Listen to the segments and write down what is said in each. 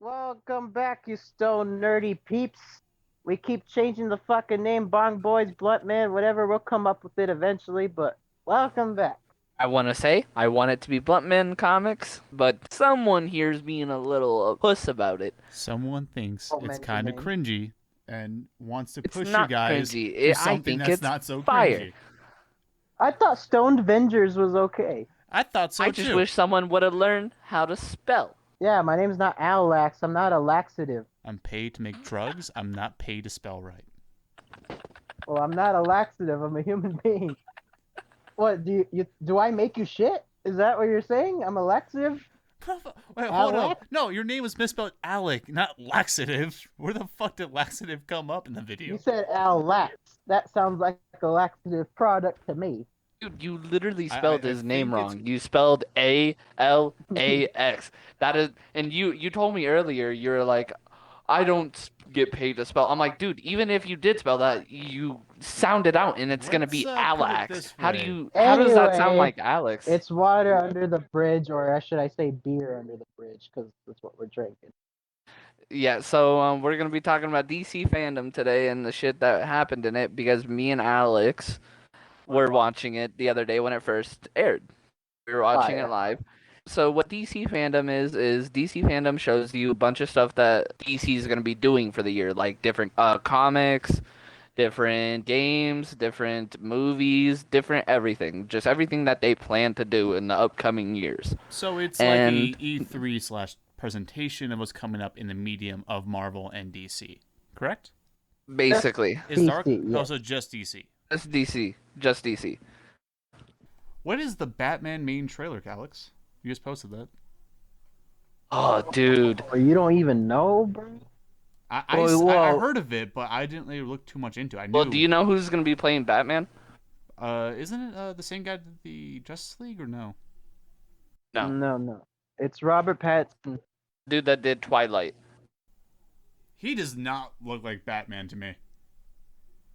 Welcome back, you stone nerdy peeps. We keep changing the fucking name, Bong Boys, Bluntman, whatever. We'll come up with it eventually, but welcome back. I want to say I want it to be Bluntmen comics, but someone here's being a little puss about it. Someone thinks Don't it's mention kind of names. cringy and wants to It's push you not guys cringy. to I something think that's it's not so fire. cringy. I thought Stoned Vengers was okay. I thought I so just too. wish someone would have learned how to spell. Yeah, my name's not Alax. I'm not a laxative. I'm paid to make drugs. I'm not paid to spell right. Well, I'm not a laxative. I'm a human being. What do I make you shit? Is that what you're saying? I'm a laxative? Wait, hold up. Alex? No, your name was misspelled Alec, not laxative. Where the fuck did laxative come up in the You video? said Alax. That sounds like a laxative product to me. Dude, you literally I, I, spelled I his name think it's. wrong. You spelled Alax. That is, and you told me earlier you're like, I don't get paid to spell. I'm like, dude, even if you did spell that, you sound it out, and it's gonna Let's be put it Alax. this How do way. you? How does that sound Anyway, like Alex? it's water under the bridge, or should I say beer under the bridge, because that's what we're drinking. Yeah, so we're gonna be talking about DC Fandom today and the shit that happened in it because me and Alex were watching it the other day when it first aired. We were watching it Fire. live. So what DC Fandom is DC Fandom shows you a bunch of stuff that DC is gonna be doing for the year, like different comics, different games, different movies, different everything, just everything that they plan to do in the upcoming years. So it's like a And E3 slash presentation of what's coming up in the medium of Marvel and DC. Correct? Just basically, Is Dark DC, yes. also just DC? just DC, just DC. What is the Batman main trailer, Alex? You just posted that. Oh, dude. Or you don't even know, bro? I Well, heard of it, but I didn't really look too much into it. I Well, do knew. you know who's gonna be playing Batman? Isn't it the same guy that did the Justice League or no? No, no. It's Robert Pattinson. dude that did Twilight. He does not look like Batman to me.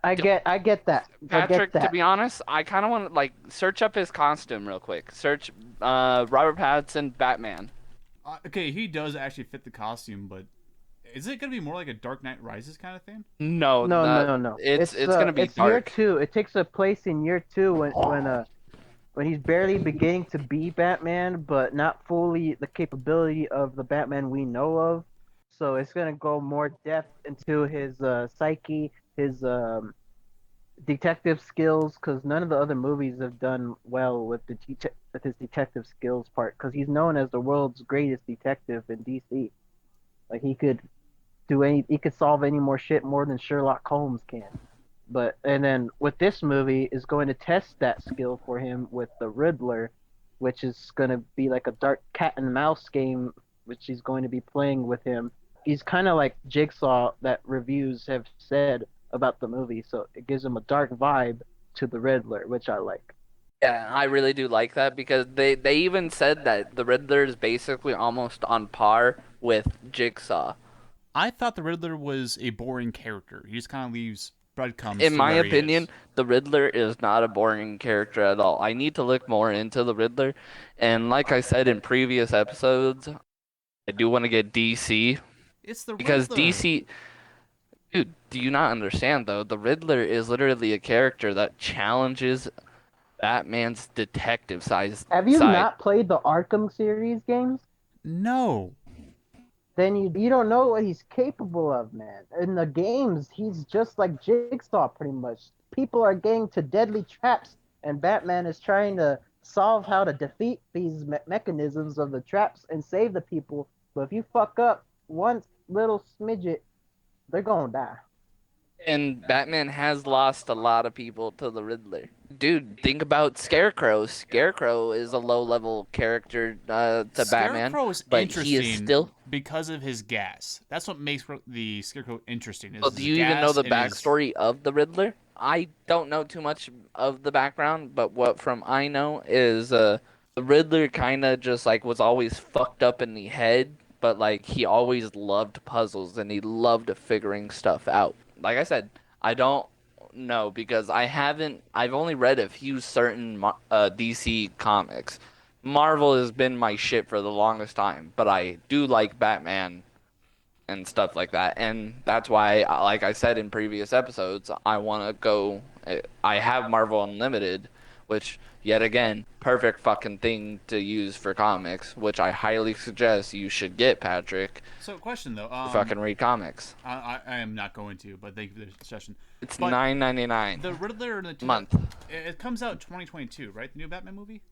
I get that. I get Patrick, to that. be honest, I kind of want to like search up his costume real quick. Search Robert Pattinson Batman. Okay, he does actually fit the costume, but is it gonna be more like a Dark Knight Rises kind of thing? No, not No. it's gonna be It's year dark. 2. It takes a place in year 2 when he's barely beginning to be Batman, but not fully the capability of the Batman we know of. So it's gonna go more depth into his psyche, his detective skills, because none of the other movies have done well with with his detective skills part. Because he's known as the world's greatest detective in DC. Like he could solve any more shit more than Sherlock Holmes can. But and then with this movie is going to test that skill for him with the Riddler, which is going to be like a dark cat and mouse game, which he's going to be playing with him. He's kind of like Jigsaw that reviews have said about the movie, so it gives him a dark vibe to the Riddler, which I like. Yeah, I really do like that because they even said that the Riddler is basically almost on par with Jigsaw. I thought the Riddler was a boring character. He just kind of leaves breadcrumbs In to my where he opinion, is. the Riddler is not a boring character at all. I need to look more into the Riddler, and like I said in previous episodes, I do want to get DC It's the because Riddler. DC. Dude, do you not understand though? The Riddler is literally a character that challenges Batman's detective Have you side. not played the Arkham series games? No. Then you don't know what he's capable of, man. In the games, he's just like Jigsaw, pretty much. People are getting to deadly traps, and Batman is trying to solve how to defeat these mechanisms of the traps and save the people. But if you fuck up one little smidget, they're gonna die. And Batman has lost a lot of people to the Riddler. Dude, think about Scarecrow. Scarecrow is a low-level character to Batman, Scarecrow is but he is interesting still. because of his gas. That's what makes the Scarecrow interesting is Well, do his you even know gas the and his. backstory of the Riddler? I don't know too much of the background, but what from I know is the Riddler kind of just like was always fucked up in the head, but like he always loved puzzles and he loved figuring stuff out. Like I said, I don't know because I've only read a few certain DC comics. Marvel has been my shit for the longest time, but I do like Batman and stuff like that. And that's why, like I said in previous episodes, I want to go. I have Marvel Unlimited, which, yet again, perfect fucking thing to use for comics, which I highly suggest you should get, Patrick. So, question though, Fucking read comics. I am not going to, but thank you for the suggestion. It's But $9.99 the Riddler in the month. it comes out 2022, right? The new Batman movie.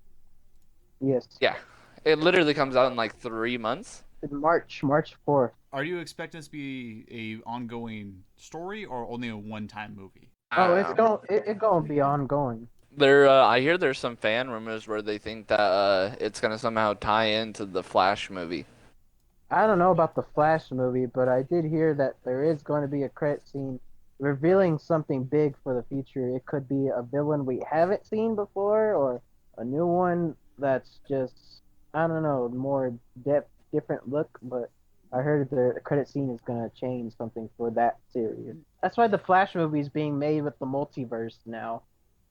Yes. Yeah, it literally comes out in like 3 months. In March 4th. Are you expecting this to be a ongoing story or only a one-time movie? Oh, it's gonna be ongoing. I hear there's some fan rumors where they think that it's gonna somehow tie into the Flash movie. I don't know about the Flash movie, but I did hear that there is going to be a credit scene revealing something big for the future. It could be a villain we haven't seen before, or a new one that's just, I don't know, more different look. But I heard the credit scene is going to change something for that series. That's why the Flash movie is being made with the multiverse now.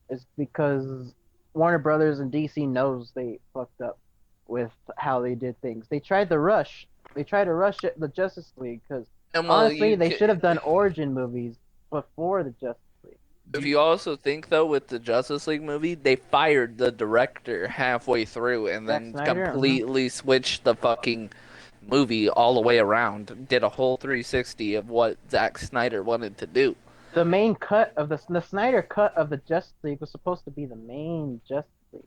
Is because Warner Brothers and DC knows they fucked up with how they did things. They tried to rush the Justice League because And well, honestly, they should have done origin movies before the Justice League. If you also think though, with the Justice League movie, they fired the director halfway through and Zack then Snyder? completely switched the fucking movie all the way around. Did a whole 360 of what Zack Snyder wanted to do. The main cut of the Snyder cut of the Justice League was supposed to be the main Justice League.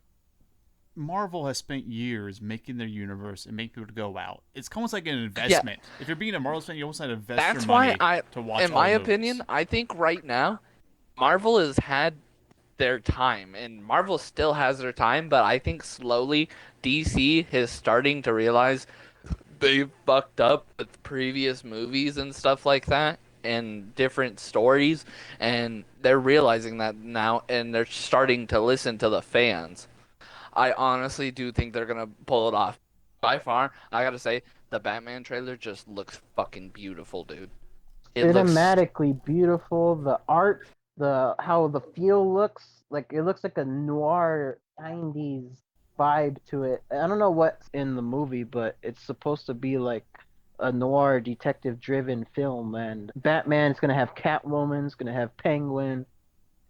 Marvel has spent years making their universe and making people go out. It's almost like an investment. If you're being a Marvel fan, you almost have to invest That's your money why to watch. in my opinion, I think right now, Marvel has had their time, and Marvel still has their time, but I think slowly DC is starting to realize they fucked up with previous movies and stuff like that and different stories, and they're realizing that now, and they're starting to listen to the fans. I honestly do think they're gonna pull it off. By far, I gotta say, the Batman trailer just looks fucking beautiful, dude. It looks Cinematically beautiful. The art, how the feel looks like it looks like a noir 90s vibe to it. I don't know what's in the movie, but it's supposed to be like a noir detective driven film, and Batman's gonna have Catwoman's gonna have Penguin,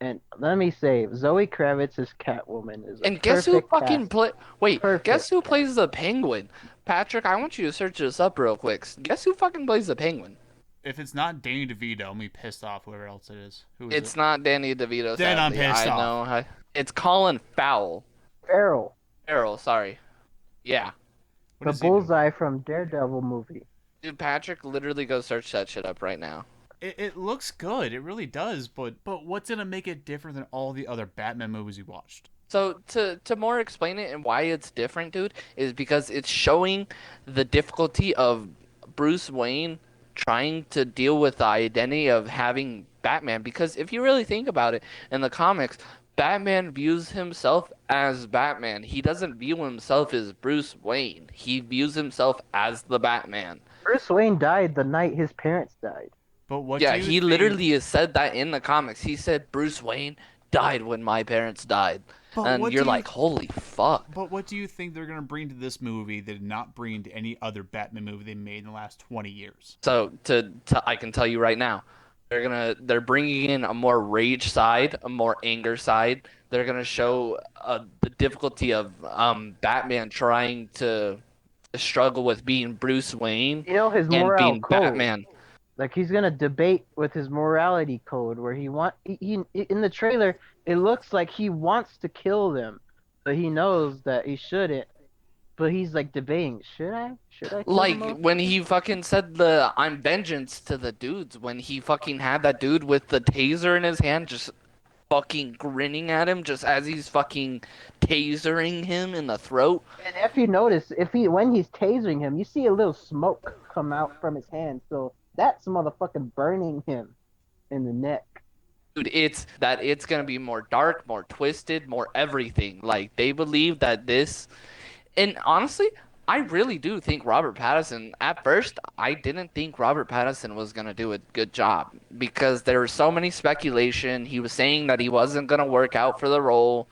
and let me say, Zoe Kravitz's Catwoman is a And guess who perfect fucking cast. play? Wait, Perfect. guess who plays the Penguin? Patrick, I want you to search this up real quick. Guess who fucking plays the Penguin? If it's not Danny DeVito, I'm gonna be pissed off. Whoever else it is, who is It's it? not Danny DeVito. Then I'm Sadly. pissed I off. know. It's Colin Farrell. Farrell, Farrell, sorry. Yeah, What the does he do? Bullseye from Daredevil movie. dude, Patrick, literally go search that shit up right now. It looks good. It really does. But what's gonna make it different than all the other Batman movies you watched? So to more explain it and why it's different, dude, is because it's showing the difficulty of Bruce Wayne trying to deal with the identity of having Batman. Because if you really think about it, in the comics, Batman views himself as Batman. He doesn't view himself as Bruce Wayne. He views himself as the Batman. Bruce Wayne died the night his parents died. But what Yeah, do you he think... literally has said that in the comics. He said Bruce Wayne died when my parents died. But And what you're do you- like, holy fuck. But what do you think they're gonna bring to this movie that did not bring to any other Batman movie they made in the last 20 years? So I can tell you right now, they're bringing in a more rage side, a more anger side. They're gonna show the difficulty of Batman trying to struggle with being Bruce Wayne You know his and moral being code. Batman. Like he's gonna debate with his morality code, where he in the trailer it looks like he wants to kill them, but he knows that he shouldn't. But he's like debating, should I? Should I kill Like them all? when he fucking said the "I'm vengeance" to the dudes, when he fucking had that dude with the taser in his hand, just fucking grinning at him, just as he's fucking tasering him in the throat. And if you notice, when he's tasering him, you see a little smoke come out from his hand, so that's motherfucking burning him in the neck. Dude, it's gonna be more dark, more twisted, more everything. Like they believe that this, and honestly, I really do think Robert Pattinson. At first, I didn't think Robert Pattinson was gonna do a good job because there was so many speculation. He was saying that he wasn't gonna work out for the role.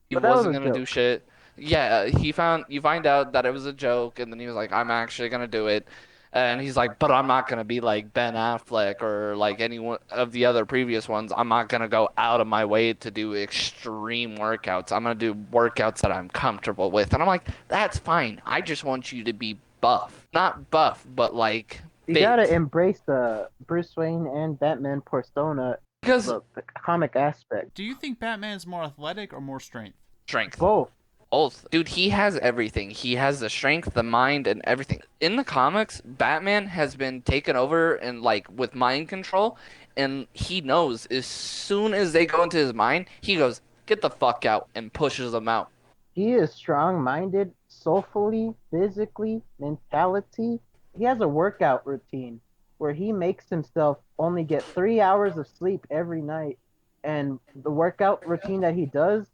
He But that was wasn't a gonna do joke. shit. Yeah, you find out that it was a joke, and then he was like, "I'm actually gonna do it." And he's like, but I'm not gonna be like Ben Affleck or like any one of the other previous ones. I'm not gonna go out of my way to do extreme workouts. I'm gonna do workouts that I'm comfortable with. And I'm like, that's fine. I just want you to be buff. Not buff, but like You gotta fit. embrace the Bruce Wayne and Batman persona, Because the comic aspect. Do you think Batman's more athletic or more strength? strength. Both. Both. Dude, he has everything. He has the strength, the mind, and everything. In the comics, Batman has been taken over and like with mind control, and he knows as soon as they go into his mind, he goes, "Get the fuck out," and pushes them out. He is strong-minded, soulfully, physically, mentality. He has a workout routine where he makes himself only get 3 hours of sleep every night, and the workout routine that he does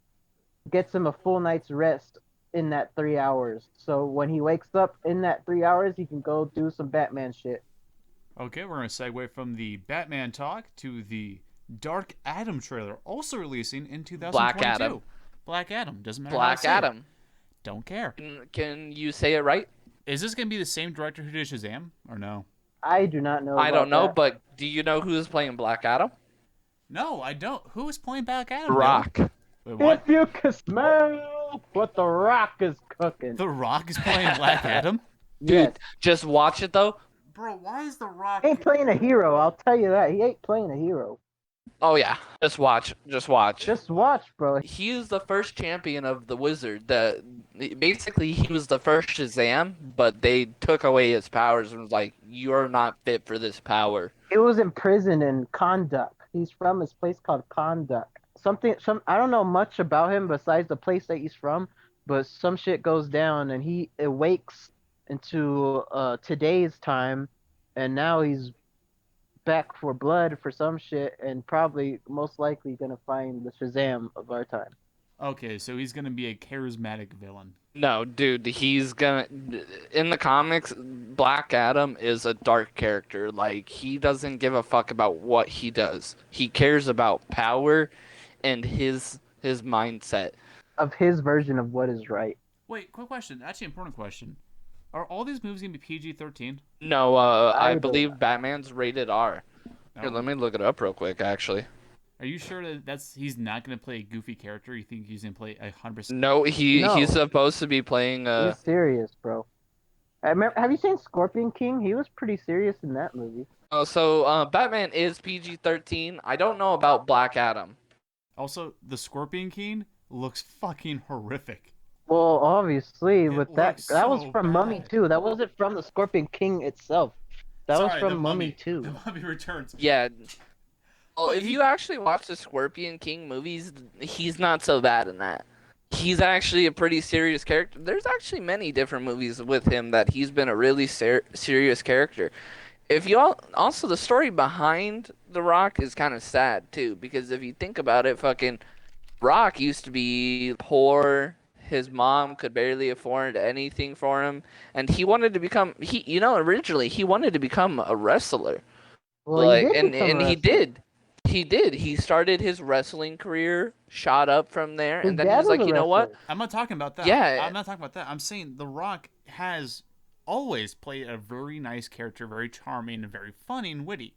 gets him a full night's rest in that 3 hours. So when he wakes up in that 3 hours, he can go do some Batman shit. Okay, we're going to segue from the Batman talk to the Dark Adam trailer, also releasing in 2022. Black Adam. Black Adam. Doesn't matter how I Black say it. Adam. Don't care. Can you say it right? Is this going to be the same director who did Shazam, or no? I do not know. I about don't know, that. but do you know who's playing Black Adam? No, I don't. Who is playing Black Adam? Rock. Wait, what? If you can smell what the Rock is cooking. The Rock is playing Black Adam? Dude, Yes. just watch it though. Bro, why is The Rock... He ain't playing a hero, I'll tell you that. He ain't playing a hero. Oh yeah, just watch. Just watch. Just watch, bro. He is the first champion of the Wizard. Basically he was the first Shazam, but they took away his powers and was like, "You're not fit for this power." He was imprisoned in Kondak. He's from this place called Kondak. I don't know much about him besides the place that he's from, but some shit goes down and he awakes into today's time, and now he's back for blood for some shit, and probably most likely gonna find the Shazam of our time. Okay, so he's going to be a charismatic villain. No, dude, he's gonna. In the comics, Black Adam is a dark character. Like, he doesn't give a fuck about what he does. He cares about power and his mindset. Of his version of what is right. Wait, quick question. Actually, important question. Are all these movies going to be PG-13? No, I I believe Batman's rated R. Here, let me look it up real quick, actually. Are you sure that he's not going to play a goofy character? You think he's going to play 100%? No, No. he's supposed to be playing. He's serious, bro. Have you seen Scorpion King? He was pretty serious in that movie. Oh, so Batman is PG-13. I don't know about Black Adam. Also, the Scorpion King looks fucking horrific. Well, obviously, It with that looks was so from Mummy bad. 2. That wasn't from the Scorpion King itself. That was Sorry, from the Mummy 2. The Mummy Returns. Yeah. Well, But if he- you actually watch the Scorpion King movies, he's not so bad in that. He's actually a pretty serious character. There's actually many different movies with him that he's been a really serious character. If you also the story behind The Rock is kind of sad too, because if you think about it, fucking Rock used to be poor. His mom could barely afford anything for him, and he wanted to become originally he wanted to become a wrestler. Well, Like, he did become a and he wrestler. did. He did. He started his wrestling career, shot up from there, His and then he dad was like, a you know what? wrestler. I'm not talking about that. Yeah. I'm not talking about that. I'm saying The Rock has always played a very nice character, very charming, and very funny and witty.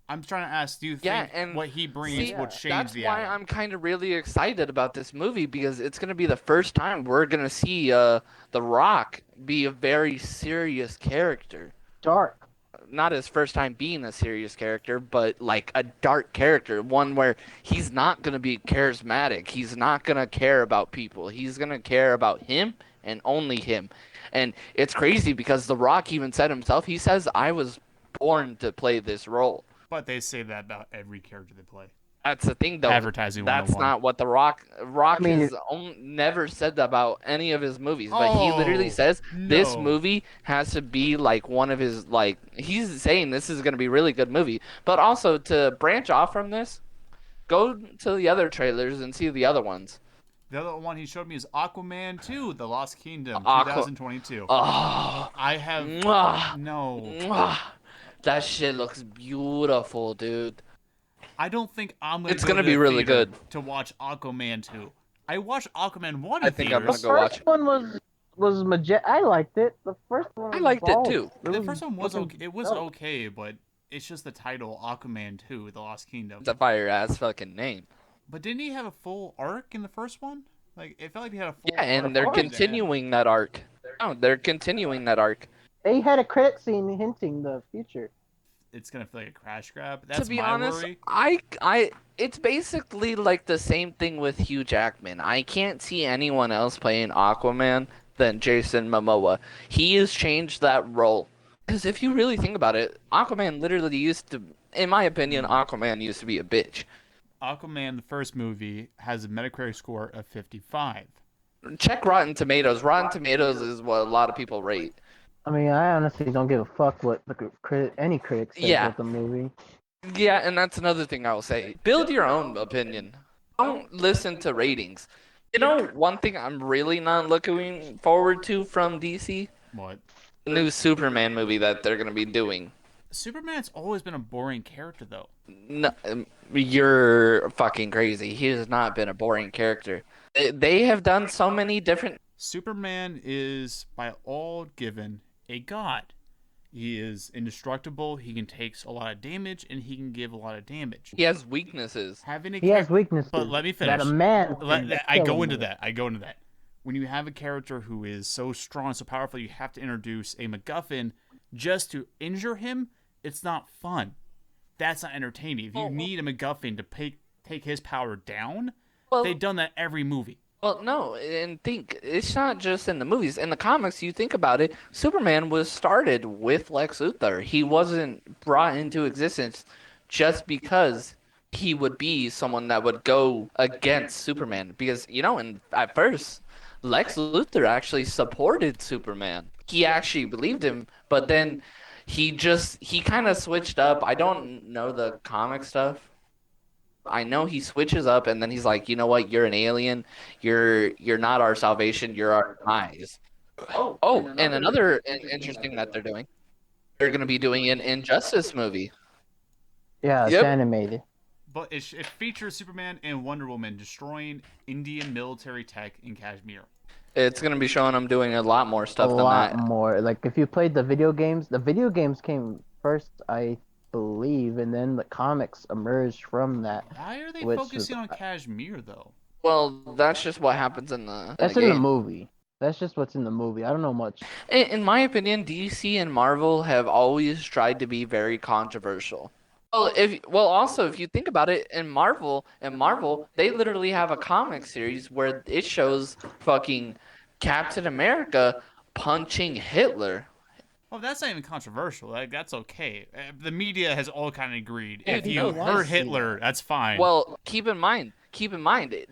I'm trying to ask, do you Yeah, think and what he brings See, would change that's the why Adam? I'm kind of really excited about this movie because it's gonna be the first time we're gonna see The Rock be a very serious character. Dark. Not his first time being a serious character, but like a dark character, one where he's not gonna be charismatic. He's not gonna care about people. He's gonna care about him and only him. And it's crazy because The Rock even said himself, he says, "I was born to play this role." But they say that about every character they play. That's the thing, though. Advertising That's 101. not what the Rock I mean, has never said about any of his movies. But he literally Oh, says this no. movie has to be like one of his like. He's saying this is going to be a really good movie. But also to branch off from this, go to the other trailers and see the other ones. The other one he showed me is Aquaman 2, The Lost Kingdom, Aqua- 2022. Oh, I have mwah, no. mwah. That shit looks beautiful, dude. I don't think I'm gonna. It's go gonna to be the really theater good. to watch Aquaman 2. I watched Aquaman 1 I in think I'm theaters. gonna go watch First one was was I liked it. The first one I was liked it balls. too. It The was first one was fucking okay. It was dope. okay, but it's just the title Aquaman 2: The Lost Kingdom. It's a fire ass fucking name. But didn't he have a full arc in the first one? Like it felt like he had a Yeah, full arc and they're towards the end. continuing that arc. No, they're continuing that arc. They had a credit scene hinting the future. It's gonna feel like a crash grab. To That's be my honest, worry. it's basically like the same thing with Hugh Jackman. I can't see anyone else playing Aquaman than Jason Momoa. He has changed that role. Because if you really think about it, Aquaman literally used to, in my opinion, Aquaman used to be a bitch. Aquaman, the first movie, has a Metacritic score of 55. Check Rotten Tomatoes. Rotten Tomatoes is what a lot of people rate. I mean, I honestly don't give a fuck what any critic says Yeah, about the movie. yeah, and that's another thing I'll say. Build your own opinion. Don't listen to ratings. You know, one thing I'm really not looking forward to from DC? What? The new Superman movie that they're going to be doing. Superman's always been a boring character, though. No, you're fucking crazy. He has not been a boring character. They have done so many different. Superman is, by all given, a god. He is indestructible. He can take a lot of damage, and he can give a lot of damage. He has weaknesses. Having a He has weaknesses. but let me That finish. a man. I go into that. I go into that. When you have a character who is so strong, so powerful, you have to introduce a MacGuffin just to injure him. It's not fun. That's not entertaining. If you need a MacGuffin to take his power down, Well, they've done that every movie. Well, no, and think it's not just in the movies. In the comics, you think about it, Superman was started with Lex Luthor. He wasn't brought into existence just because he would be someone that would go against Superman. Because, at first, Lex Luthor actually supported Superman. He actually believed him, but then he kind of switched up. I don't know the comic stuff. I know he switches up and then he's like, you know what? You're an alien. You're not our salvation. You're our demise. Oh, and another interesting that they're doing. They're going to be doing an Injustice movie. Yeah, it's Yep. animated. But it features Superman and Wonder Woman destroying Indian military tech in Kashmir. It's going to be showing them doing a lot more stuff A than lot that. more. Like if you played the video games came first, I believe, and then the comics emerged from that. Why are they Which focusing was- on Kashmir, though? Well, that's just what happens in the That's in the game. movie. That's just what's in the movie. I don't know much. In my opinion, DC and Marvel have always tried to be very controversial. Also if you think about it, in Marvel, they literally have a comic series where it shows fucking Captain America punching Hitler. Well, that's not even controversial. Like, that's okay. The media has all kind of agreed. Yeah, If you you know hurt what? Hitler, that's fine. Well, keep in mind,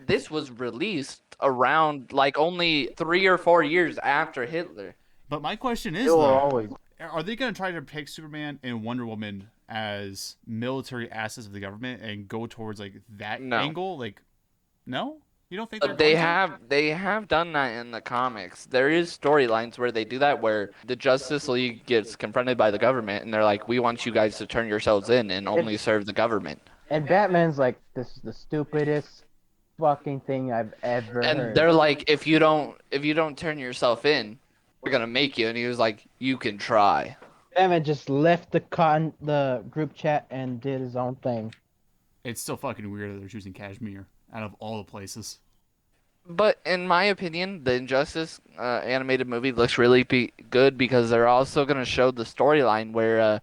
this was released around like only 3 or 4 years after Hitler. But my question is, It will though, always. are they going to try to take Superman and Wonder Woman as military assets of the government and go towards like that No. angle? Like, no, you don't think they're But they going to? have done that in the comics. There is storylines where they do that where the Justice League gets confronted by the government and they're like, "We want you guys to turn yourselves in and only serve the government." And Batman's like, this is the stupidest fucking thing I've ever And heard. they're like, "If you don't turn yourself in, we're going to make you." And he was like, "You can try." Batman just left the group chat and did his own thing. It's still fucking weird that they're choosing Kashmir out of all the places. But in my opinion, the Injustice animated movie looks really good because they're also going to show the storyline where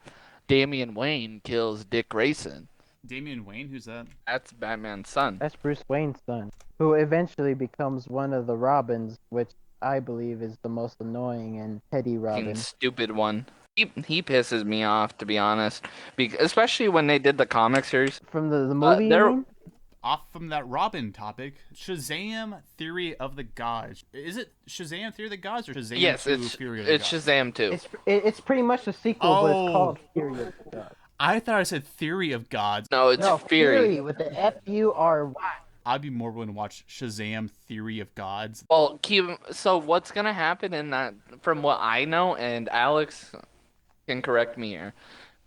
Damian Wayne kills Dick Grayson. Damian Wayne, who's that? That's Batman's son. That's Bruce Wayne's son, who eventually becomes one of the Robins, which I believe is the most annoying and petty Fucking Robin. stupid one. He pisses me off, to be honest. Especially when they did the comic series. From the movie, you there- mean? Off from that Robin topic, Shazam Theory of the Gods. Is it Shazam Theory of the Gods or Shazam Yes, 2 it's Fury of the Gods? Shazam 2. It's pretty much a sequel, but Oh. it's called Fury of the Gods. I thought I said Theory of Gods. No, it's No, Fury. with the Fury. I'd be more willing to watch Shazam Theory of Gods. Well, so what's gonna happen in that? From what I know, and Alex can correct me here,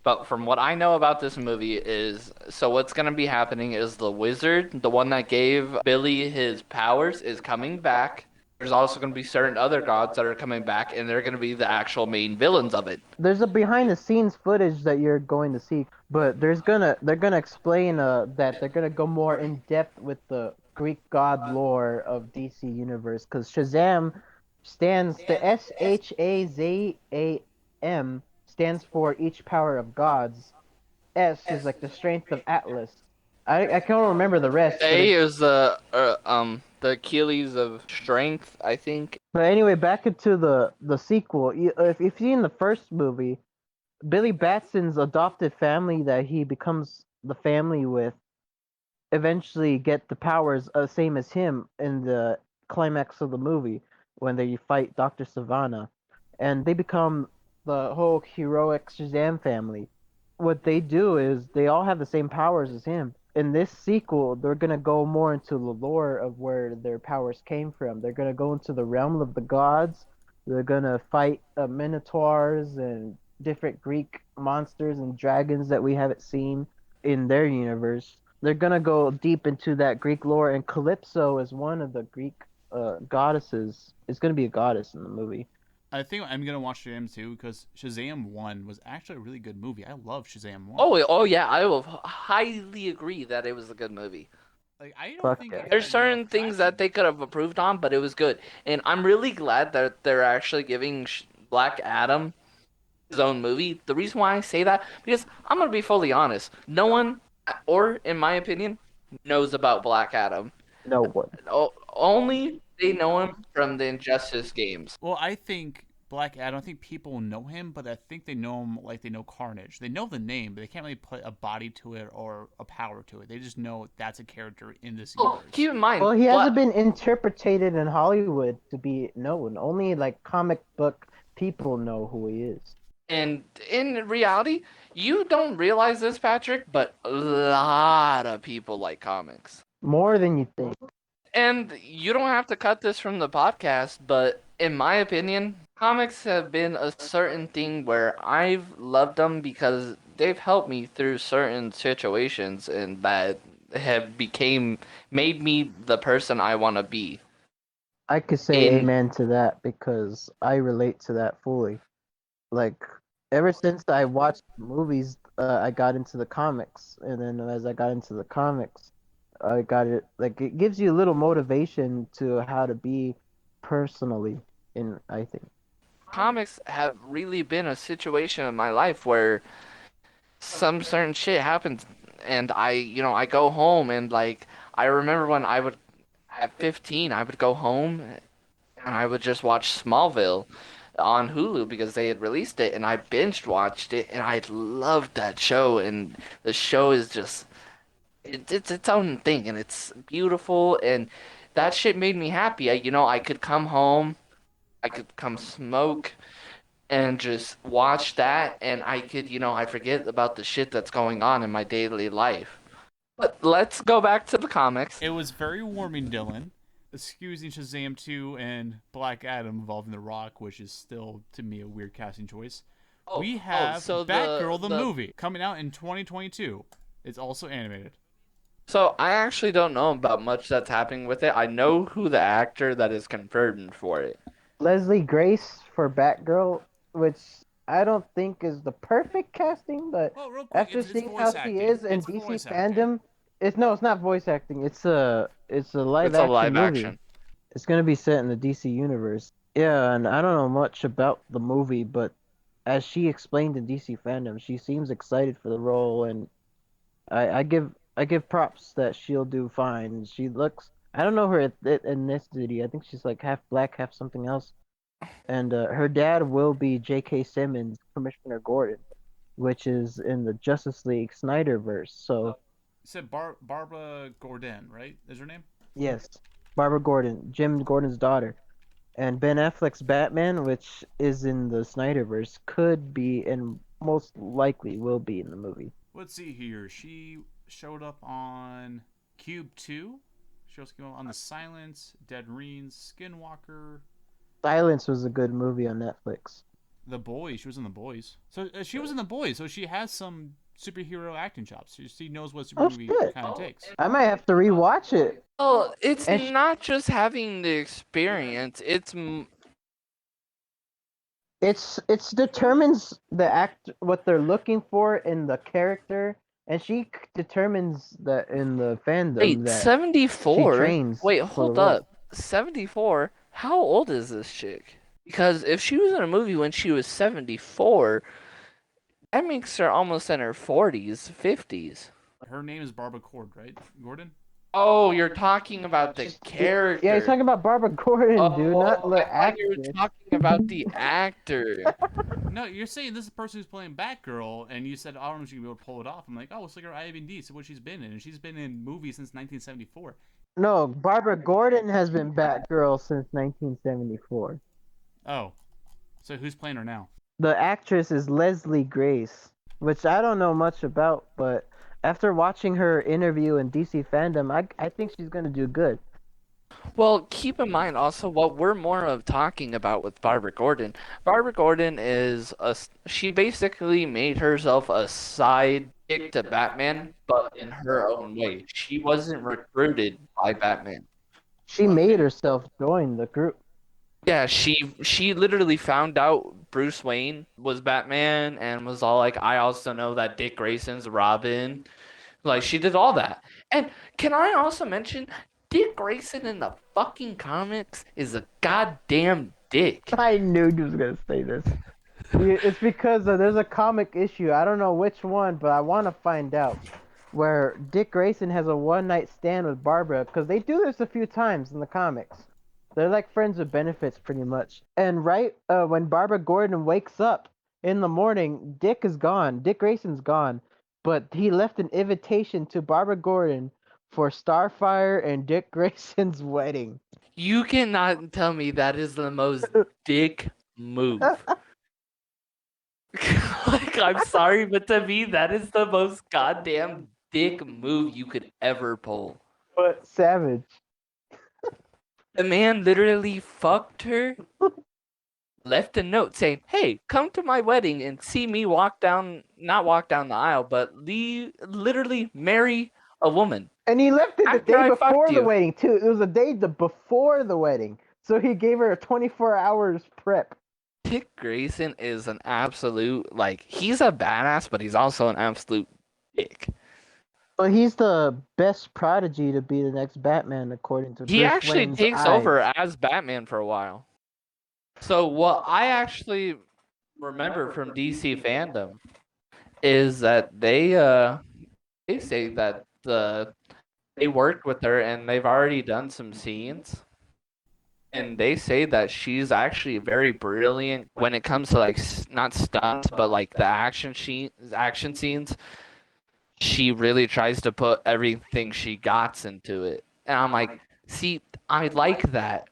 but from what I know about this movie is, so what's gonna be happening is the wizard, the one that gave Billy his powers, is coming back, there's also going to be certain other gods that are coming back, and they're going to be the actual main villains of it. There's a behind the scenes footage that you're going to see, but they're gonna explain that they're gonna go more in depth with the Greek god lore of DC Universe, because Shazam stands the SHAZAM stands for each power of gods. S is like the strength of Atlas. I can't remember the rest, but A is the Achilles of strength, I think. anyway, back into the sequel. If you've seen the first movie, Billy Batson's adopted family that he becomes the family with eventually get the powers same as him in the climax of the movie when they fight Dr. Savannah, and they become the whole heroic Shazam family. What they do is they all have the same powers as him. In this sequel, they're gonna go more into the lore of where their powers came from. They're gonna go into the realm of the gods. They're gonna fight minotaurs and different Greek monsters and dragons that we haven't seen in their universe. They're gonna go deep into that Greek lore, and Calypso is one of the Greek goddesses. It's gonna be a goddess in the movie. I think I'm gonna watch Shazam 2 because Shazam 1 was actually a really good movie. I love Shazam 1. Oh yeah, I will highly agree that it was a good movie. Like I don't Fuck think yeah. it got There's certain enough things traction. that they could have improved on, but it was good. And I'm really glad that they're actually giving Black Adam his own movie. The reason why I say that, because I'm gonna be fully honest, no one, or in my opinion, knows about Black Adam. No one. Only they know him from the Injustice games. Well, I think Black Adam. I think people know him, but I think they know him like they know Carnage. They know the name, but they can't really put a body to it or a power to it. They just know that's a character in this Oh, universe. keep in mind, Well, he hasn't been interpreted in Hollywood to be known. Only like comic book people know who he is. and in reality, you don't realize this, Patrick, but a lot of people like comics. More than you think. And you don't have to cut this from the podcast, but in my opinion, comics have been a certain thing where I've loved them because they've helped me through certain situations and that have became made me the person I want to be. I could say In amen to that because I relate to that fully. Like ever since I watched movies, I got into the comics, and then as I got into the comics, I got it. Like it gives you a little motivation to how to be personally. In I think. comics have really been a situation in my life where some certain shit happens and I go home and like I remember when I would at 15 I would go home and I would just watch Smallville on Hulu because they had released it and I binged watched it and I loved that show and the show is just it's its own thing and it's beautiful and that shit made me happy. I could come home, I could come smoke and just watch that and I could, I forget about the shit that's going on in my daily life. But let's go back to the comics. It was very warming, Dylan. Excusing Shazam 2 and Black Adam involving The Rock, which is still, to me, a weird casting choice. We have so Batgirl, the the movie, coming out in 2022. It's also animated. so I actually don't know about much that's happening with it. I know who the actor that is confirmed for it. Leslie Grace for Batgirl, which I don't think is the perfect casting, but Well, real quick, after it's seeing how voice she acting. is in It's DC voice acting. Fandom, it's not voice acting. It's a live It's a action live movie. action. It's gonna be set in the DC universe. Yeah, and I don't know much about the movie, but as she explained in DC Fandom, she seems excited for the role, and I give props that she'll do fine. She looks. I don't know her ethnicity. I think she's like half black, half something else. And her dad will be J.K. Simmons, Commissioner Gordon, which is in the Justice League Snyderverse. So You said Barbara Gordon, right? Is her name? yes, Barbara Gordon, Jim Gordon's daughter, and Ben Affleck's Batman, which is in the Snyderverse, could be and most likely will be in the movie. Let's see here. She showed up on Cube 2. She also came on The Silence, Dead Reens, Skinwalker, Silence was a good movie on Netflix. The Boys. She was in The Boys. So she was in The Boys. So she has some superhero acting chops. She knows what super Oh movie shit! kind of takes. I might have to rewatch it. Well, it's And not just having the experience. it's determines the act what they're looking for in the character, and she determines that in the fandom Wait, that she 74? trains Wait, for the hold role. up. 74? How old is this chick? Because if she was in a movie when she was 74, that makes her almost in her 40s, 50s. Her name is Barbara Gordon, Gordon. Oh, you're talking about the Yeah, he's character. talking about Barbara Gordon, dude, not Oh, I the thought you actress. were talking about the actor. No, you're saying this is the person who's playing Batgirl, and you said, I don't know if she's gonna be able to pull it off. I'm like, oh, let's look at her IMDb, see what she's been in. And she's been in movies since 1974. No, Barbara Gordon has been Batgirl since 1974. Oh, so who's playing her now? The actress is Leslie Grace, which I don't know much about, but after watching her interview in DC Fandom, I think she's gonna do good. Well, keep in mind also what we're more of talking about with Barbara Gordon. Barbara Gordon she basically made herself a sidekick to Batman, but in her own way. She wasn't recruited by Batman. She made herself join the group. Yeah, she literally found out Bruce Wayne was Batman and was all like, I also know that Dick Grayson's Robin. Like, she did all that. And can I also mention, Dick Grayson in the fucking comics is a goddamn dick. I knew you was gonna say this. It's because there's a comic issue. I don't know which one, but I want to find out. Where Dick Grayson has a one-night stand with Barbara, because they do this a few times in the comics. They're like friends with benefits, pretty much. And when Barbara Gordon wakes up in the morning, Dick is gone. Dick Grayson's gone, but he left an invitation to Barbara Gordon for Starfire and Dick Grayson's wedding. You cannot tell me that is the most dick move. Like, I'm sorry, but to me, that is the most goddamn dick move you could ever pull. But savage. The man literally fucked her, left a note saying, hey, come to my wedding and see me not walk down the aisle, but literally marry a woman. And he left it the After day I before fucked the you. wedding, too. It was the day before the wedding. So he gave her a 24 hours prep. Dick Grayson is an absolute, he's a badass, but he's also an absolute dick. But he's the best prodigy to be the next Batman, according to He Bruce actually Wayne's takes eyes. over as Batman for a while. So what I actually remember from DC Fandom is that they say that they worked with her and they've already done some scenes. And they say that she's actually very brilliant when it comes to not stunts, but the action scenes. She really tries to put everything she got into it, and I'm like, see, I like that.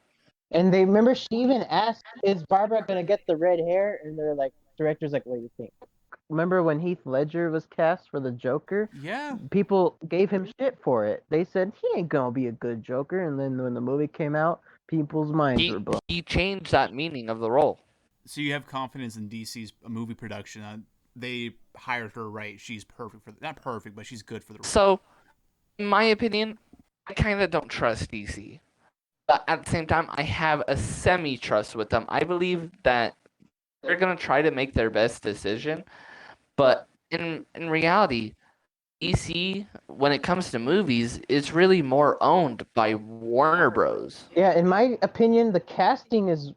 And they remember she even asked, "Is Barbara gonna get the red hair?" And they're like, director's like, "What do you think?" Remember when Heath Ledger was cast for the Joker? Yeah. People gave him shit for it. They said he ain't gonna be a good Joker. And then when the movie came out, people's minds were blown. He changed that meaning of the role. So you have confidence in DC's movie production. They hired her right. She's perfect for not perfect, but she's good for the role. So, in my opinion, I kind of don't trust DC. But at the same time, I have a semi-trust with them. I believe that they're going to try to make their best decision. But in reality, DC, when it comes to movies, is really more owned by Warner Bros. Yeah, in my opinion, the casting is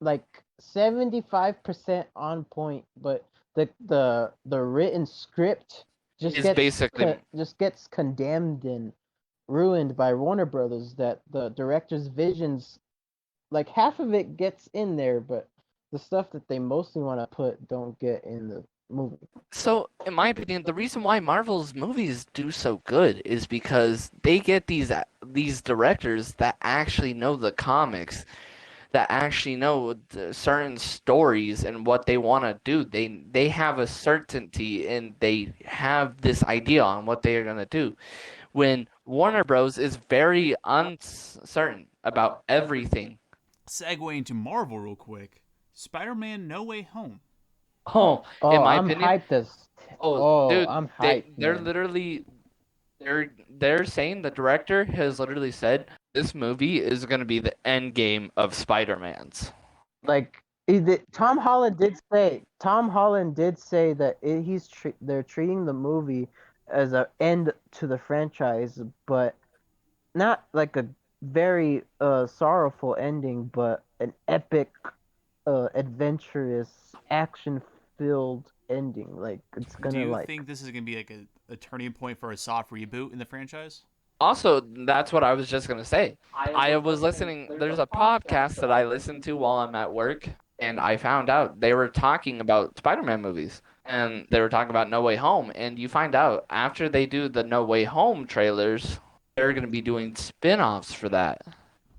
like 75% on point, but the written script just gets condemned and ruined by Warner Brothers. That the director's visions, like half of it gets in there, but the stuff that they mostly want to put don't get in the movie. So, in my opinion, the reason why Marvel's movies do so good is because they get these directors that actually know the comics, that actually know the certain stories and what they want to do. They have a certainty and they have this idea on what they are going to do. When Warner Bros. Is very uncertain about everything. Segue into Marvel real quick. Spider-Man No Way Home. Oh, in Oh, my I'm opinion, hyped as. oh, Oh, dude, I'm they hyped, they're man. literally they're saying the director has literally said this movie is gonna be the end game of Spider-Man's. Like Tom Holland did say that they're treating the movie as an end to the franchise, but not like a very sorrowful ending, but an epic, adventurous, action-filled ending. Like it's Do gonna you like. think this is gonna be like a turning point for a soft reboot in the franchise? Also, that's what I was just gonna say. I was listening. There's a podcast that I listen to while I'm at work, and I found out they were talking about Spider-Man movies, and they were talking about No Way Home. And you find out after they do the No Way Home trailers, they're gonna be doing spin-offs for that.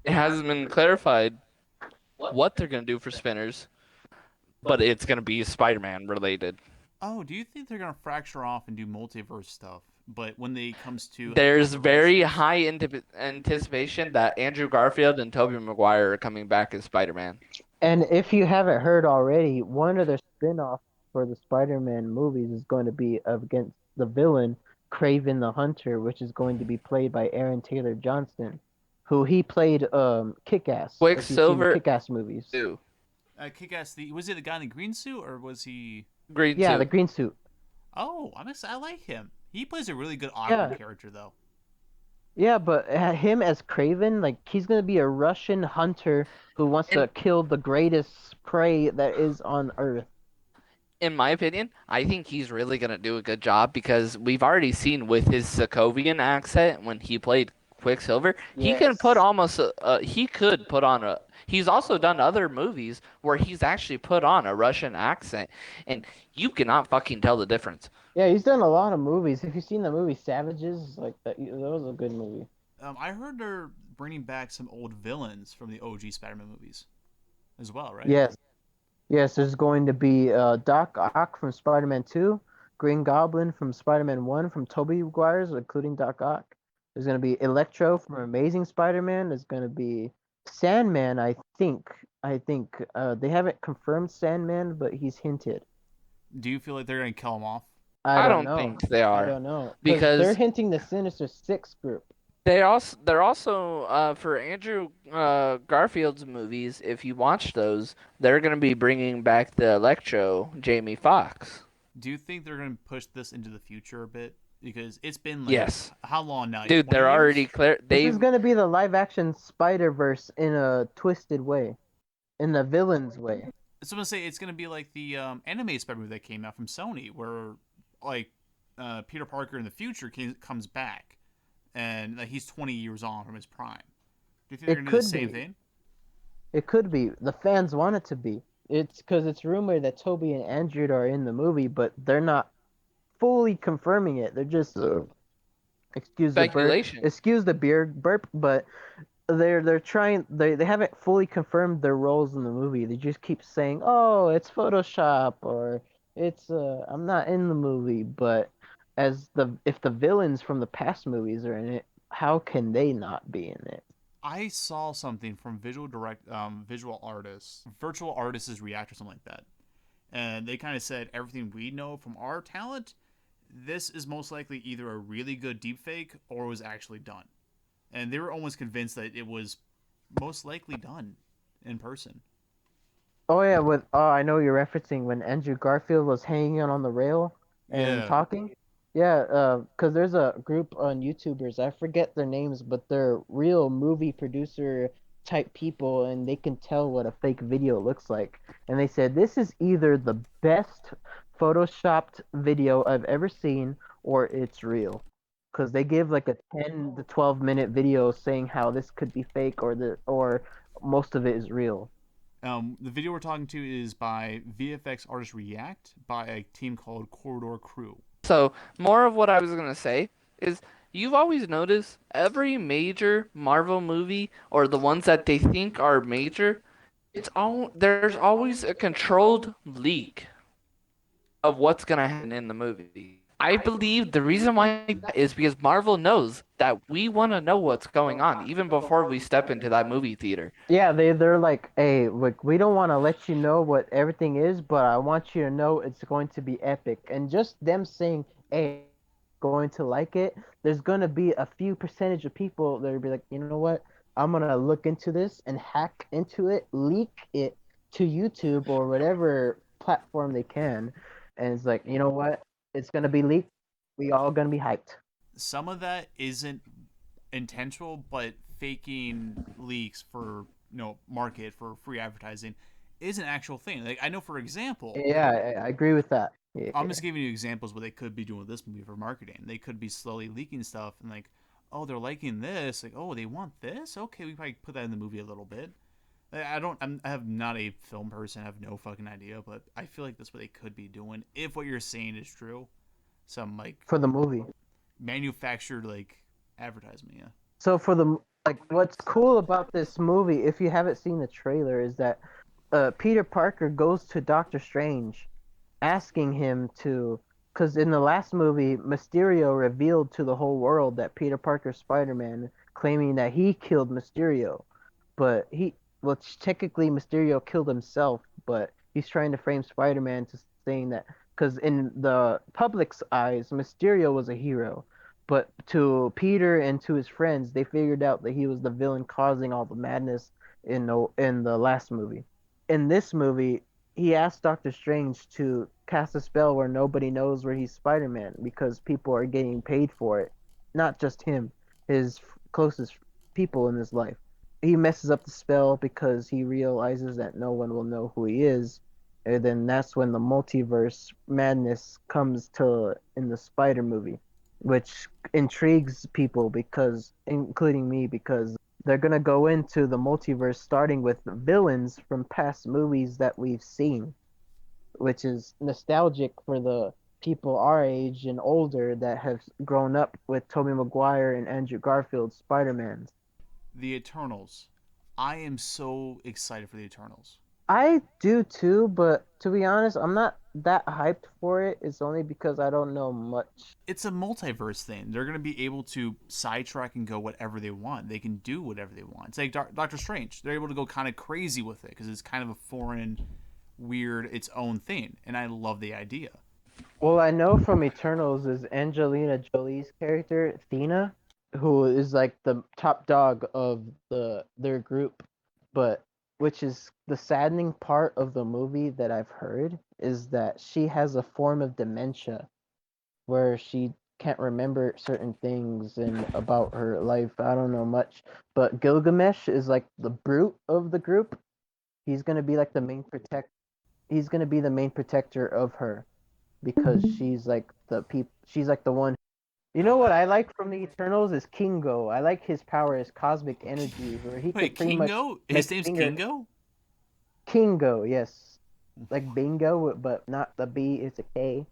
It hasn't been clarified what they're gonna do for spinners, but it's gonna be Spider-Man related. Oh, do you think they're gonna fracture off and do multiverse stuff? But when it comes to like There's very collaborations, high anticipation that Andrew Garfield and Tobey Maguire are coming back as Spider-Man. And if you haven't heard already, one of their spin-offs for the Spider-Man movies is going to be against the villain Kraven the Hunter, which is going to be played by Aaron Taylor Johnson, who he played Kick-Ass, if you've seen the Quicksilver, Kick-Ass movies. too. Kick-Ass, was he the guy in the green suit or was he? Green Yeah, the suit. green suit. Oh, I like him. He plays a really good awkward Yeah. character though. Yeah, but him as Kraven, like he's gonna be a Russian hunter who wants In to kill the greatest prey that is on Earth. in my opinion, I think he's really gonna do a good job because we've already seen with his Sokovian accent when he played Quicksilver, he can put Yes. almost he could put on a. He's also done other movies where he's actually put on a Russian accent, and you cannot fucking tell the difference. Yeah, he's done a lot of movies. If you've seen the movie Savages, like that was a good movie. I heard they're bringing back some old villains from the OG Spider-Man movies as well, right? Yes. Yes, there's going to be Doc Ock from Spider-Man 2, Green Goblin from Spider-Man 1 from Tobey Maguire's, including Doc Ock. There's going to be Electro from Amazing Spider-Man. There's going to be Sandman, I think. They haven't confirmed Sandman, but he's hinted. Do you feel like they're gonna kill him off? I I don't don't know. think they I are don't know. Because they're because hinting the Sinister Six group. they're also for Andrew Garfield's movies. If you watch those, they're gonna be bringing back the Electro Jamie Foxx. Do you think they're gonna push this into the future a bit? Because it's been like Yes, how long now? Like dude, 20 they're already years? clear. This is They've going to be the live-action Spider-Verse in a twisted way, in the villain's way. So I'm gonna say it's gonna be like the anime Spider movie that came out from Sony, where like Peter Parker in the future comes back, and like, he's 20 years on from his prime. Do you think they're It gonna do the could same be. thing? It could be. The fans want it to be. It's because it's rumored that Toby and Andrew are in the movie, but they're not fully confirming it. They're just speculation. excuse the beer burp, but they're trying. They haven't fully confirmed their roles in the movie. They just keep saying, "Oh, it's Photoshop," or "It's I'm not in the movie." But as the if the villains from the past movies are in it, how can they not be in it? I saw something from visual artists, virtual artists react or something like that, and they kind of said everything we know from our talent. This is most likely either a really good deepfake or was actually done, and they were almost convinced that it was most likely done in person. Oh yeah, with I know you're referencing when Andrew Garfield was hanging out on the rail and Yeah, talking. Yeah, cause there's a group on YouTubers. I forget their names, but they're real movie producer type people, and they can tell what a fake video looks like. And they said this is either the best photoshopped video I've ever seen, or it's real. Cause they give like a 10 to 12 minute video saying how this could be fake or most of it is real. the video we're talking to is by VFX Artist React by a team called Corridor Crew. So more of what I was gonna say is you've always noticed every major Marvel movie or the ones that they think are major, there's always a controlled leak of what's gonna happen in the movie. I believe the reason why is because Marvel knows that we want to know what's going on even before we step into that movie theater. Yeah, they're like, hey, like we don't want to let you know what everything is, but I want you to know it's going to be epic. And just them saying, hey, going to like it, there's gonna be a few percentage of people that'll be like, you know what? I'm gonna look into this and hack into it, leak it to YouTube or whatever platform they can, and it's like, you know what? It's gonna be leaked. We all gonna be hyped. Some of that isn't intentional, but faking leaks for market for free advertising is an actual thing. Like I know, for example, Yeah, I agree with that. Yeah. I'm just giving you examples what they could be doing with this movie for marketing. They could be slowly leaking stuff and like, oh, they're liking this. Like, oh, they want this. Okay, we probably put that in the movie a little bit. I don't. I have not a film person. I have no fucking idea. But I feel like that's what they could be doing if what you're saying is true. Some like For the movie. manufactured like advertisement. Yeah. So for the like, what's cool about this movie, if you haven't seen the trailer, is that Peter Parker goes to Doctor Strange, asking him to, because in the last movie, Mysterio revealed to the whole world that Peter Parker's Spider-Man, claiming that he killed Mysterio, but well, technically Mysterio killed himself, but he's trying to frame Spider-Man to saying that, because in the public's eyes, Mysterio was a hero, but to Peter and to his friends, they figured out that he was the villain causing all the madness in the last movie. In this movie, he asked Doctor Strange to cast a spell where nobody knows where he's Spider-Man because people are getting paid for it. Not just him, his closest people in his life. He messes up the spell because he realizes that no one will know who he is. And then that's when the multiverse madness comes to in the Spider movie, which intrigues people because, including me, because they're gonna go into the multiverse starting with villains from past movies that we've seen, which is nostalgic for the people our age and older that have grown up with Tobey Maguire and Andrew Garfield's Spider-Mans. The Eternals. I am so excited for the Eternals. I do too, but to be honest, I'm not that hyped for it. It's only because I don't know much. It's a multiverse thing. They're going to be able to sidetrack and go whatever they want. They can do whatever they want. It's like Doctor Strange. They're able to go kind of crazy with it because it's kind of a foreign, weird, its own thing. And I love the idea. Well, I know from Eternals is Angelina Jolie's character, Thena, who is like the top dog of their group, but which is the saddening part of the movie that I've heard is that she has a form of dementia where she can't remember certain things and about her life. I don't know much, but Gilgamesh is like the brute of the group. He's gonna be like the main protect. He's gonna be the main protector of her because she's like the one. You know what I like from the Eternals is Kingo. I like his power, his cosmic energy, where he could Wait, pretty much Kingo? make His name's finger Kingo? Kingo, yes, like bingo, but not the B, it's a K.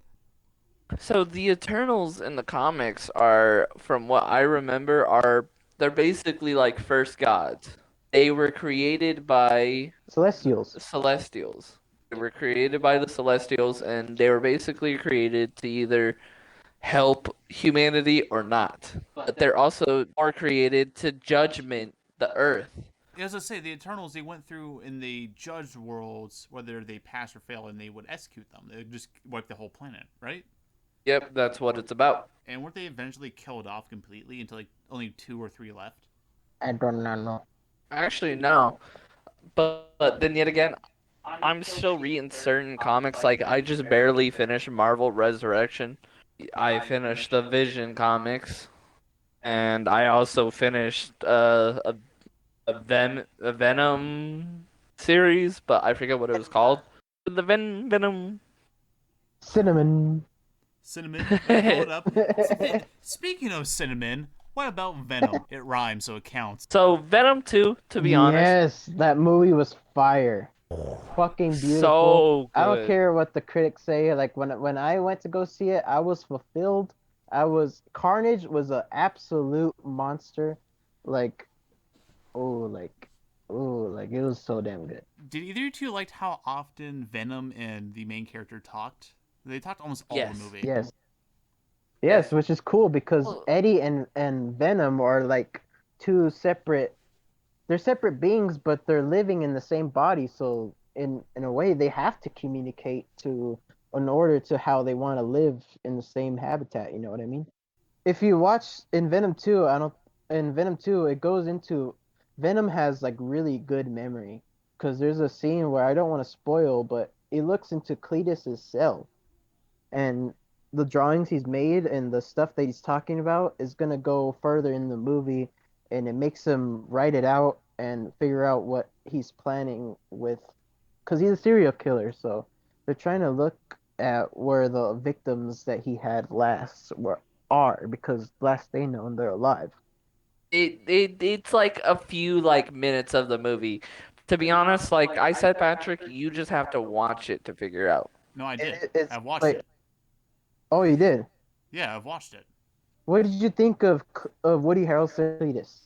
So the Eternals in the comics are, from what I remember, are they're basically like first gods. They were created by Celestials. Celestials. They were created by the Celestials, and they were basically created to either help humanity or not. But they're also more created to judgment the Earth. As I say, the Eternals, they went through and they judged worlds, whether they pass or fail, and they would execute them. They would just wipe the whole planet, right? Yep, that's what it's about. And weren't they eventually killed off completely until like only 2 or 3 left? I don't know. Actually, no. But then yet again, I'm still reading certain comics. Like I just barely finished Marvel Resurrection. I finished the Vision comics, and I also finished a Venom series, but I forget what it was called. The Venom. Cinnamon. Cinnamon, pull it up. Speaking of cinnamon, what about Venom? It rhymes, so it counts. So Venom 2, to be honest, Yes, that movie was fire. Fucking beautiful. so I don't good. care what the critics say. Like when I went to go see it, I was fulfilled. I was Carnage was an absolute monster. Like oh like it was so damn good. Did either of you two liked how often Venom and the main character talked? They talked almost all the Yes. movie. Yes. Yes, which is cool because Well, Eddie and Venom are like two separate. They're separate beings, but they're living in the same body. So in a way, they have to communicate to in order to how they want to live in the same habitat. You know what I mean? If you watch in Venom 2, I don't in Venom 2 it goes into Venom has like really good memory because there's a scene where I don't want to spoil, but it looks into Cletus's cell and the drawings he's made and the stuff that he's talking about is gonna go further in the movie, and it makes him write it out and figure out what he's planning with, because he's a serial killer. So they're trying to look at where the victims that he had last were are, because last they know they're alive. it's like a few like minutes of the movie. To be honest, like I said, Patrick, you just have to watch it to figure out. No, I did. It's I've watched like, it. oh, you did. Yeah, I've watched it. What did you think of Woody Harrelson Cletus?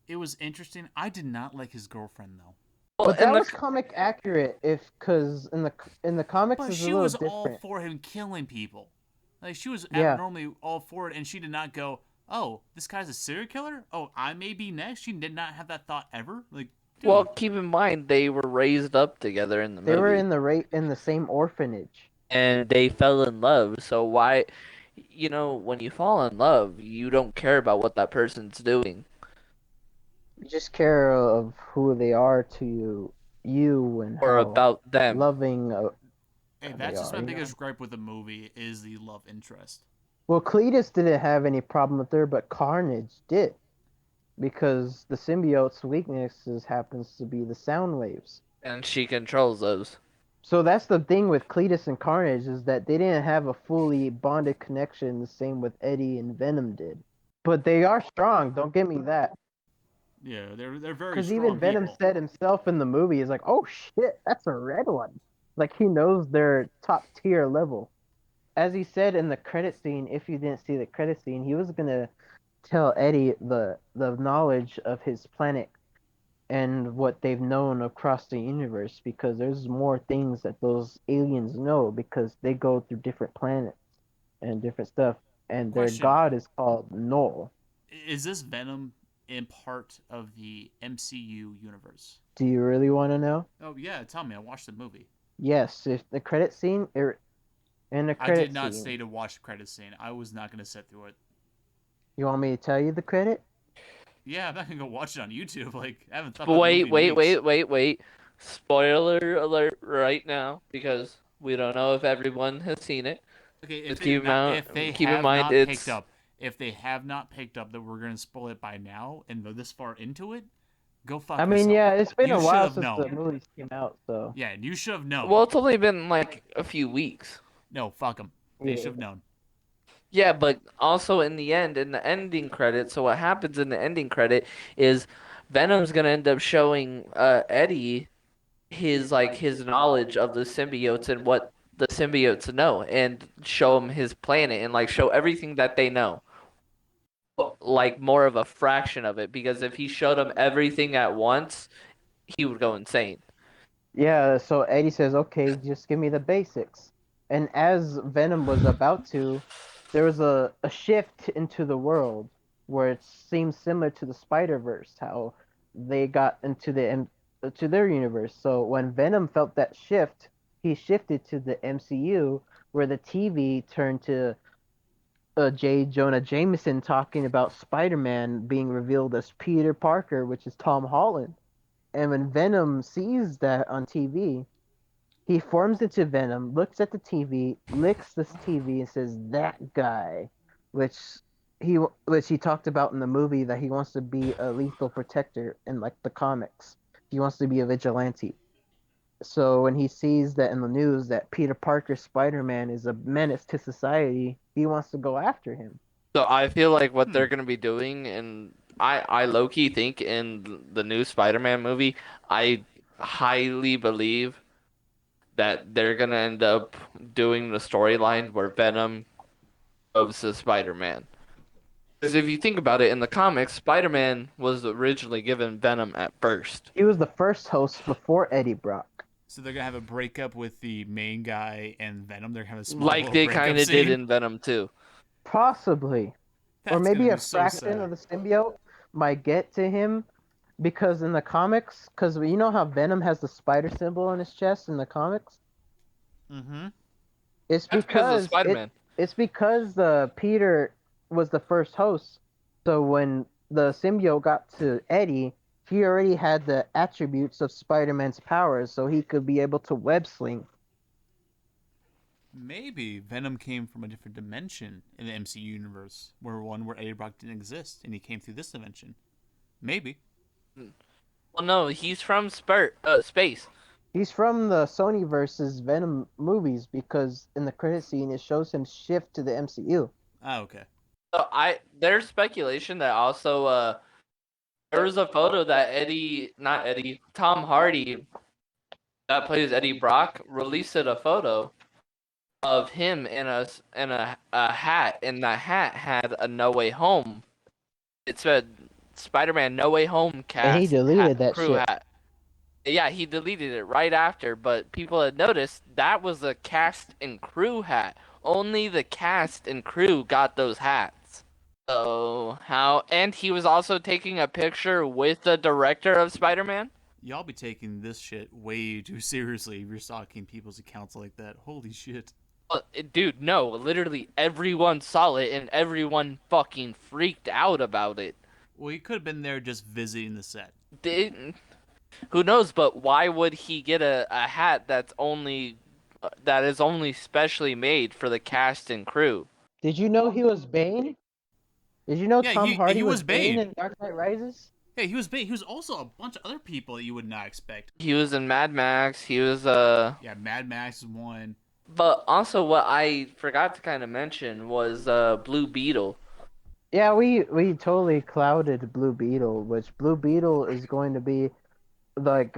It was interesting. I did not like his girlfriend though. Well, But in that the was comic accurate, if because in the comics But it's a she little was all different. for him killing people. Like she was Yeah, abnormally all for it, and she did not go, "Oh, this guy's a serial killer. Oh, I may be next." She did not have that thought ever. Like, well, dude. keep in mind they were raised up together in the they were movie, in the same orphanage. and they fell in love. So why, when you fall in love, you don't care about what that person's doing You just care of who they are to you and or how about them. loving Hey, they that's just are. my You know. biggest gripe with the movie is the love interest. Well, Cletus didn't have any problem with her, but Carnage did, because the symbiote's weaknesses happens to be the sound waves. And she controls those. So that's the thing with Cletus and Carnage, is that they didn't have a fully bonded connection the same with Eddie and Venom did. But they are strong, don't get me that. Yeah, they're very Because even strong Venom people. said himself in the movie, is like, oh shit, that's a red one. Like he knows their top tier level. As he said in the credit scene, if you didn't see the credit scene, he was gonna tell Eddie the knowledge of his planet and what they've known across the universe, because there's more things that those aliens know because they go through different planets and different stuff, and their Question: god is called Null. Is this Venom in part of the MCU universe? Do you really want to know? Oh yeah, tell me. I watched the movie. Yes, if the credit scene in the I did credit not stay scene, to watch the credit scene. I was not gonna sit through it. you want me to tell you the credit? Yeah, I'm not gonna go watch it on YouTube. Like, I haven't thought But about the wait, movie in wait, weeks. wait, wait, wait. Spoiler alert right now because we don't know if everyone has seen it. Okay, Just if they keep in have mind not picked it's up, if they have not picked up that we're gonna spoil it by now and they're this far into it, go I fuck mean, yourself. yeah, it's been You a should while have since the known. movies came out, so Yeah, you should have known. well, it's only been like a few weeks. No, fuck them. They should have yeah. known. Yeah, but also in the end, in the ending credit, so what happens in the ending credit is Venom's gonna end up showing Eddie his knowledge of the symbiotes and what the symbiotes know and show him his planet and like show everything that they know. Like more of a fraction of it because if he showed him everything at once, he would go insane. Yeah, so Eddie says, "Okay, just give me the basics." And as Venom was about to, there was a shift into the world where it seems similar to the Spider-Verse, how they got into to their universe. So when Venom felt that shift, he shifted to the MCU, where the TV turned to J. Jonah Jameson talking about Spider-Man being revealed as Peter Parker, which is Tom Holland. And when Venom sees that on TV, he forms into Venom, looks at the TV, licks this TV, and says, "That guy," which which he talked about in the movie, that he wants to be a lethal protector in like the comics. He wants to be a vigilante. So when he sees that in the news that Peter Parker Spider-Man is a menace to society, he wants to go after him. So I feel like what Hmm. they're gonna be doing, and I low key think in the new Spider-Man movie, I highly believe that they're gonna end up doing the storyline where Venom goes to Spider-Man. Because if you think about it, in the comics, Spider-Man was originally given Venom at first, He was the first host before Eddie Brock. So they're gonna have a breakup with the main guy and Venom. They're gonna have a small like little they breakup kind of did scene. in Venom too. Possibly. Or That's gonna maybe be a so fraction sad. of the symbiote might get to him because in the comics, because you know how Venom has the spider symbol on his chest in the comics? Mm-hmm. It's That's because of because Spider-Man. it's because Peter was the first host. So when the symbiote got to Eddie, he already had the attributes of Spider-Man's powers, so he could be able to web sling. Maybe Venom came from a different dimension in the MCU universe, where Eddie Brock didn't exist, and he came through this dimension. Maybe. Well, no, he's from space. He's from the Sony versus Venom movies because in the credit scene it shows him shift to the MCU. Ah, okay. So there's speculation that also there was a photo that Tom Hardy that plays Eddie Brock released a photo of him in a hat, and that hat had a No Way Home. It said Spider-Man No Way Home And he cast deleted that crew shit. hat. Yeah, he deleted it right after, but people had noticed that was a cast and crew hat. Only the cast and crew got those hats. So how? And he was also taking a picture with the director of Spider-Man. Y'all be taking this shit way too seriously if you're stalking people's accounts like that. Holy shit. Dude, no, literally everyone saw it and everyone fucking freaked out about it. Well, he could have been there just visiting the set. Did, who knows? But why would he get a hat that is only specially made for the cast and crew? Did you know he was Bane? Did you know Yeah, Tom he Hardy was was Bane Bane. in Dark Knight Rises? Yeah, he was Bane. He was also a bunch of other people that you would not expect. He was in Mad Max. He was Yeah, Mad Max is one. But also what I forgot to kind of mention was Blue Beetle. Yeah, we totally clouded Blue Beetle, which Blue Beetle is going to be like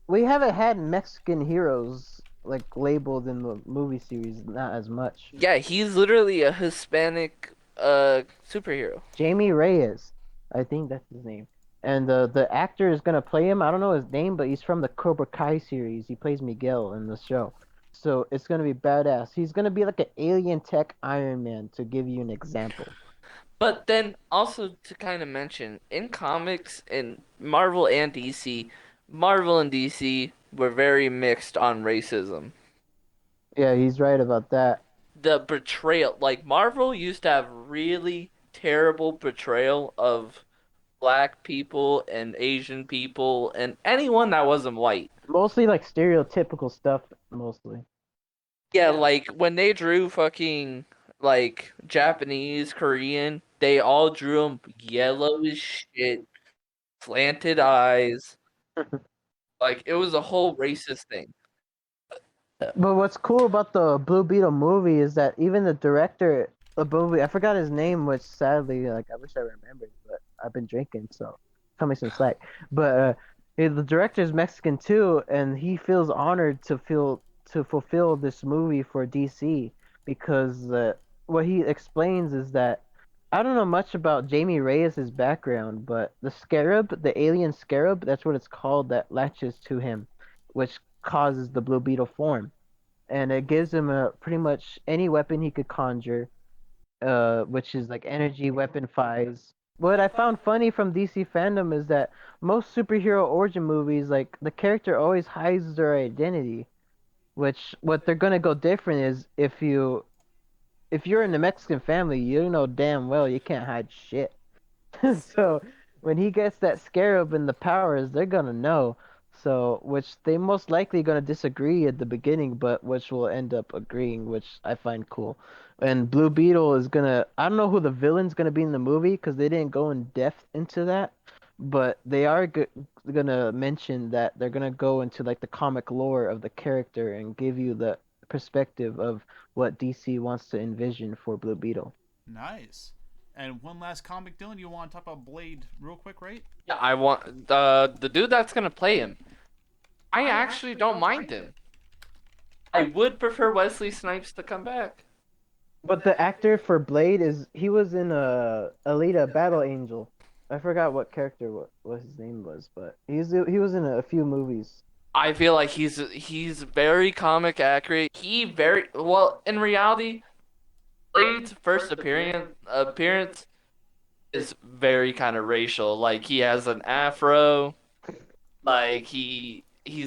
we haven't had Mexican heroes like labeled in the movie series, not as much. Yeah, he's literally a Hispanic superhero. Jamie Reyes, I think that's his name. And the actor is gonna play him. I don't know his name, but he's from the Cobra Kai series. He plays Miguel in the show. So it's gonna be badass. He's gonna be like an alien tech Iron Man, to give you an example. But then also to kind of mention, in comics in Marvel and DC, Marvel and DC were very mixed on racism. Yeah, he's right about that. The betrayal, like Marvel used to have really terrible portrayal of black people and Asian people and anyone that wasn't white. Mostly like stereotypical stuff, mostly. Yeah, like when they drew fucking like Japanese, Korean, they all drew them yellow as shit, slanted eyes. Like it was a whole racist thing. But what's cool about the Blue Beetle movie is that even the director of the movie, I forgot his name, which sadly, like I wish I remembered, but I've been drinking, so cut me some slack. But the director is Mexican too, and he feels honored to fulfill this movie for DC because what he explains is that I don't know much about Jamie Reyes' background, but the scarab, the alien scarab, that's what it's called, that latches to him, which causes the Blue Beetle form, and it gives him a pretty much any weapon he could conjure, which is like energy weapon fives. What I found funny from DC fandom is that most superhero origin movies, like the character always hides their identity. Which what they're gonna go different is if you're in the Mexican family, you know damn well you can't hide shit. So when he gets that scarab and the powers, they're gonna know. So which they most likely gonna disagree at the beginning, but which will end up agreeing, which I find cool. And Blue Beetle is gonna I don't know who the villain's gonna be in the movie because they didn't go in depth into that, but they are gonna mention that they're gonna go into like the comic lore of the character and give you the perspective of what DC wants to envision for Blue Beetle. Nice. And one last comic, Dylan. You want to talk about Blade real quick, right? Yeah, I want the dude that's gonna play him. I actually don't mind him. I would prefer Wesley Snipes to come back. But the actor for Blade is he was in Alita Battle Angel. I forgot what character what his name was, but he was in a few movies. I feel like he's very comic accurate. He very well in reality. Blade's first appearance is very kind of racial. Like he has an afro, like he's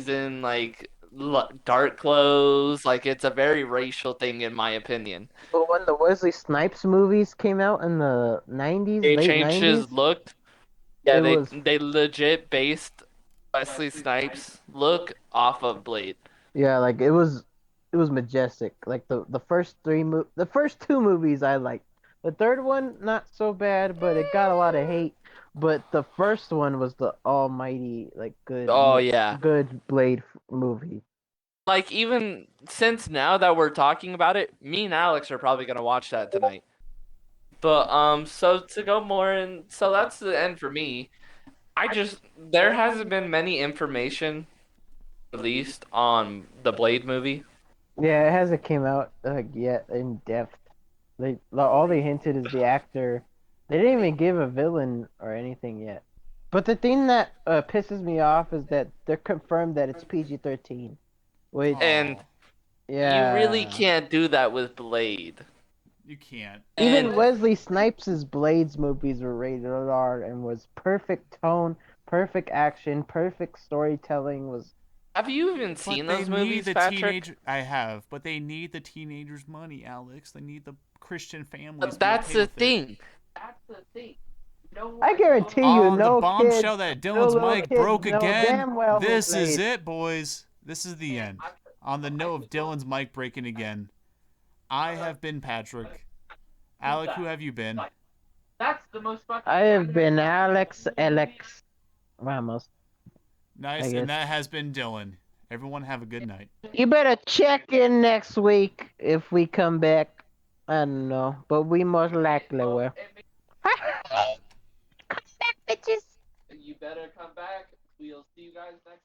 in like dark clothes. Like it's a very racial thing in my opinion. But when the Wesley Snipes movies came out in the 90s, They late changed his 90s, look. Yeah, it they was they legit based Wesley Snipes' look off of Blade. yeah, like it was majestic. Like the first the first two movies I liked. The third one not so bad, but it got a lot of hate. But the first one was the almighty like Oh yeah. good Blade movie. Like even since now that we're talking about it, me and Alex are probably gonna watch that tonight. But so to go more and so that's the end for me. There hasn't been many information released on the Blade movie. Yeah, it hasn't came out yet in depth. All they hinted is the actor. They didn't even give a villain or anything yet. But the thing that pisses me off is that they're confirmed that it's PG-13, which And Aw, you really yeah. can't do that with Blade. you can't. Even And Wesley Snipes' Blades movies were rated R and was perfect tone, perfect action, perfect storytelling. Was have you even But seen they those need movies, the Patrick? teenage. I have, but they need the teenagers' money, Alex. They need the Christian families But to be that's okay the with it. thing. That's the thing. I guarantee you, On the no kid, bombshell that no Dylan's little mic kids broke know again. damn well who This is Blade. it, boys. This is the end. On the note of Dylan's mic breaking again, I have been Patrick. Alec, who have you been? I have been Alex Ramos. I Nice, and guess. that has been Dylan. Everyone have a good night. You better check in next week if we come back. I don't know, but we most likely will. Come back, bitches. You better come back. We'll see you guys next